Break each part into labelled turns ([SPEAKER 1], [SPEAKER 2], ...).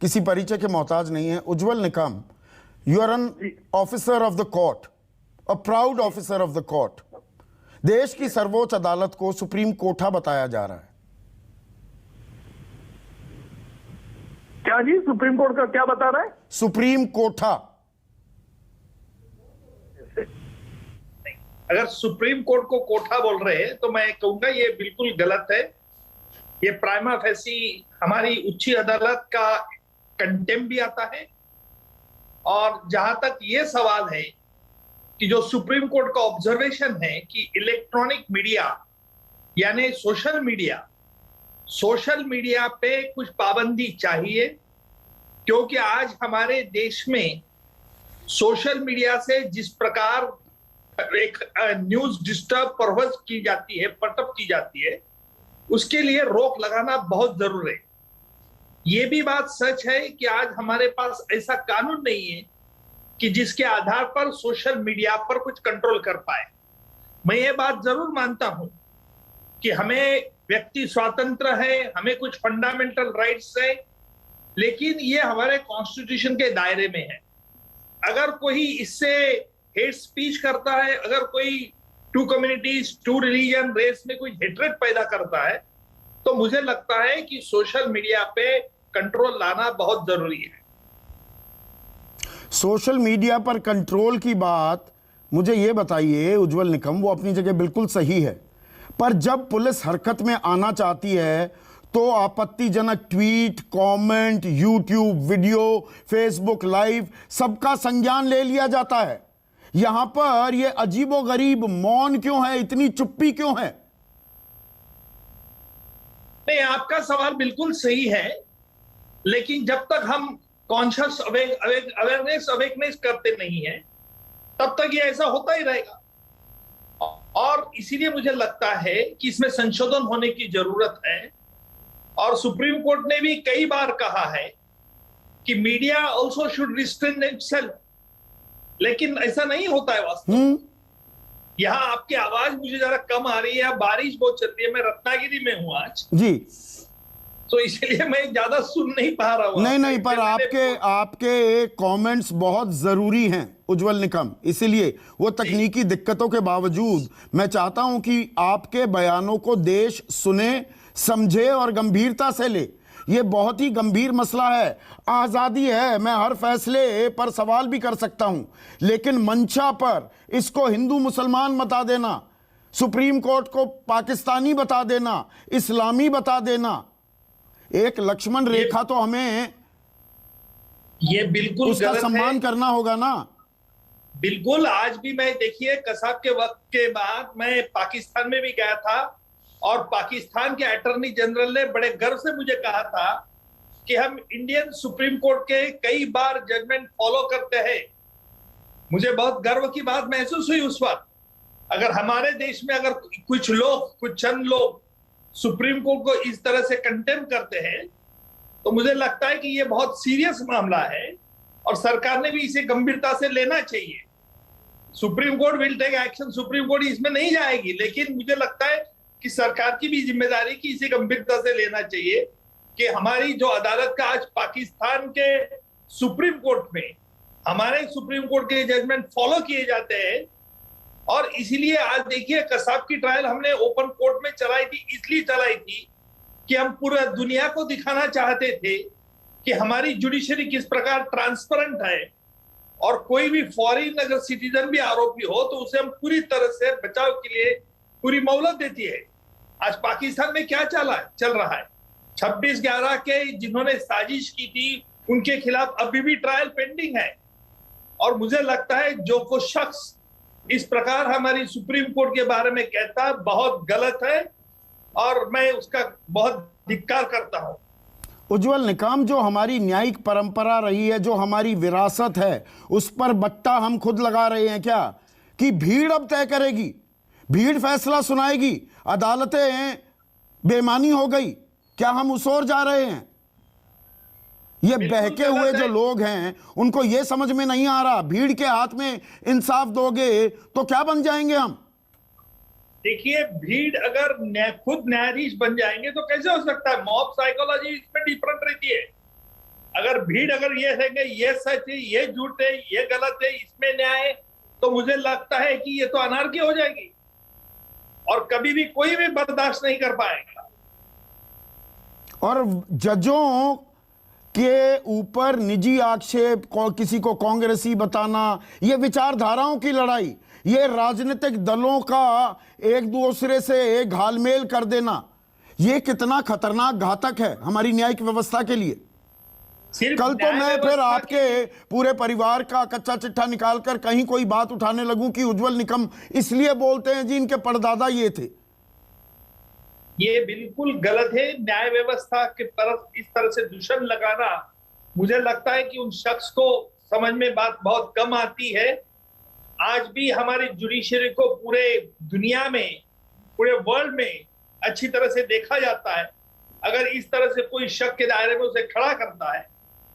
[SPEAKER 1] किसी परिचय के मोहताज नहीं है। Ujjwal Nikam, you are an officer of the court, a proud officer of the court. देश की सर्वोच्च अदालत को सुप्रीम कोर्ट बताया जा रहा है।
[SPEAKER 2] क्या जी? सुप्रीम कोर्ट का क्या बता रहा है?
[SPEAKER 1] Supreme court.
[SPEAKER 3] अगर सुप्रीम कोर्ट को कोठा बोल रहे हैं तो मैं कहूंगा ये बिल्कुल गलत है। ये प्राइमा फेसी हमारी उच्च अदालत का कंटेम्प्ट भी आता है। और जहां तक ये सवाल है कि जो सुप्रीम कोर्ट का ऑब्जर्वेशन है कि इलेक्ट्रॉनिक मीडिया यानी सोशल मीडिया पे कुछ पाबंदी चाहिए, क्योंकि आज हमारे देश में सोशल मीडिया से जिस प्रकार एक न्यूज डिस्टर्ब परवश की जाती है, पटअप की जाती है, उसके लिए रोक लगाना बहुत जरूरी है। यह भी बात सच है कि आज हमारे पास ऐसा कानून नहीं है कि जिसके आधार पर सोशल मीडिया पर कुछ कंट्रोल कर पाए। मैं ये बात जरूर मानता हूं कि हमें व्यक्ति स्वातंत्र है, हमें कुछ फंडामेंटल राइट्स है, लेकिन ये हमारे कॉन्स्टिट्यूशन के दायरे में है। अगर कोई इससे हेट स्पीच करता है, अगर कोई two communities, two religion, race में कोई हेट्रेड पैदा करता है, तो मुझे लगता है कि सोशल मीडिया पे कंट्रोल लाना बहुत जरूरी है।
[SPEAKER 1] सोशल मीडिया पर कंट्रोल की बात मुझे ये बताइए उज्जवल निकम, वो अपनी जगह बिल्कुल सही है, पर जब पुलिस हरकत में आना चाहती है तो आपत्तिजनक tweet, comment, YouTube video, Facebook live सबका संज्ञान ले लिया जाता है। यहां पर यह अजीबोगरीब मौन क्यों है, इतनी चुप्पी क्यों है?
[SPEAKER 3] नहीं, आपका सवाल बिल्कुल सही है, लेकिन जब तक हम कॉन्शियस अवेयरनेस करते नहीं है, तब तक ये ऐसा होता ही रहेगा। और इसीलिए मुझे लगता है कि इसमें संशोधन होने की जरूरत है। और सुप्रीम कोर्ट ने भी कई बार कहा है कि media also should restrain itself, लेकिन ऐसा नहीं होता है वास्तव। यहाँ आपकी आवाज मुझे जरा कम आ रही है, बारिश बहुत चल रही है, मैं रत्नागिरी में हूँ आज
[SPEAKER 1] जी,
[SPEAKER 3] तो इसलिए मैं ज्यादा सुन नहीं पा रहा हूँ।
[SPEAKER 1] नहीं, पर आपके कमेंट्स बहुत जरूरी हैं उज्जवल निकम, इसीलिए वो तकनीकी दिक्कतों के बावजूद मैं चाहता हूं कि आपके बयानों को देश सुने, समझे और गंभीरता से ले। ये बहुत ही गंभीर मसला है। आज़ादी है, मैं हर फैसले पर सवाल भी कर सकता हूं, लेकिन मंशा पर इसको हिंदू मुसलमान बता देना, सुप्रीम कोर्ट को पाकिस्तानी बता देना, इस्लामी बता देना, एक लक्ष्मण रेखा तो हमें
[SPEAKER 3] ये बिल्कुल
[SPEAKER 1] उसका सम्मान करना होगा ना।
[SPEAKER 3] बिल्कुल। आज भी मैं देखिए कसाब के वक्त के बाद मैं पाकिस्तान में भी गया था और पाकिस्तान के अटॉर्नी जनरल ने बड़े गर्व से मुझे कहा था कि हम इंडियन सुप्रीम कोर्ट के कई बार जजमेंट फॉलो करते हैं। मुझे बहुत गर्व की बात महसूस हुई उस वक्त। अगर हमारे देश में अगर कुछ चंद लोग सुप्रीम कोर्ट को इस तरह से कंटेम्प्ट करते हैं, तो मुझे लगता है कि ये बहुत सीरियस मामला है और सरकार ने भी इसे गंभीरता से लेना चाहिए। Supreme Court will take action, Supreme Court इसमें नहीं जाएगी, लेकिन मुझे लगता है कि सरकार की भी जिम्मेदारी की इसे गंभीरता से लेना चाहिए कि हमारी जो अदालत का आज पाकिस्तान के सुप्रीम कोर्ट में हमारे सुप्रीम कोर्ट के जजमेंट फॉलो किए जाते हैं। और इसीलिए आज देखिए कसाब की ट्रायल हमने ओपन कोर्ट में चलाई थी, इसलिए चलाई थी कि हम पूरा दुनिया को दिखाना चाहते थे कि हमारी जुडिशरी किस प्रकार ट्रांसपेरेंट है और कोई भी फॉरेन अगर सिटीजन भी आरोपी हो तो उसे हम पूरी तरह से बचाव के लिए पूरी मोहलत देती है। आज पाकिस्तान में क्या चल रहा है, 26/11 के जिन्होंने साजिश की थी उनके खिलाफ अभी भी ट्रायल पेंडिंग है। और मुझे लगता है जो कोई शख्स इस प्रकार हमारी सुप्रीम कोर्ट के बारे में कहता है बहुत गलत है और मैं उसका बहुत धिक्कार करता हूं।
[SPEAKER 1] उज्जवल निकम, जो हमारी न्यायिक परंपरा रही है, जो हमारी विरासत है, उस पर बट्टा हम खुद लगा रहे हैं क्या कि भीड़ अब तय करेगी, भीड़ फैसला सुनाएगी, अदालतें बेईमानी हो गई? क्या हम उस ओर जा रहे हैं? ये बहके हुए जो लोग हैं उनको ये समझ में नहीं आ रहा, भीड़ के हाथ में इंसाफ दोगे तो क्या बन जाएंगे हम?
[SPEAKER 3] देखिए, भीड़ अगर खुद न्यायाधीश बन जाएंगे तो कैसे हो सकता है? मॉब साइकोलॉजी इसमें डिफरेंट रहती है। अगर भीड़ अगर ये कहेंगे ये सच है, ये झूठ है, ये गलत है, इसमें न्याय है, तो मुझे लगता है कि ये तो अनार्की हो जाएगी और कभी भी कोई भी बर्दाश्त नहीं कर पाएगा।
[SPEAKER 1] और जजों के ऊपर निजी आक्षेप, किसी को कांग्रेसी बताना, ये विचारधाराओं की लड़ाई, ये राजनीतिक दलों का एक दूसरे से घालमेल कर देना, ये कितना खतरनाक घातक है हमारी न्यायिक व्यवस्था के लिए। कल तो मैं फिर आपके पूरे परिवार का कच्चा चिट्ठा निकालकर कहीं कोई बात उठाने लगूं कि उज्जवल निकम इसलिए बोलते हैं जी इनके परदादा ये थे।
[SPEAKER 3] ये बिल्कुल गलत है। न्याय व्यवस्था की तरफ इस तरह से दूषण लगाना, मुझे लगता है कि उन शख्स को समझ में बात बहुत कम आती है। आज भी हमारी जुडिशरी को पूरे दुनिया में, पूरे वर्ल्ड में अच्छी तरह से देखा जाता है। अगर इस तरह से कोई शक के दायरे में उसे खड़ा करता है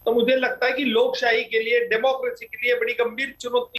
[SPEAKER 3] तो मुझे लगता है कि लोकशाही के लिए, डेमोक्रेसी के लिए बड़ी गंभीर चुनौती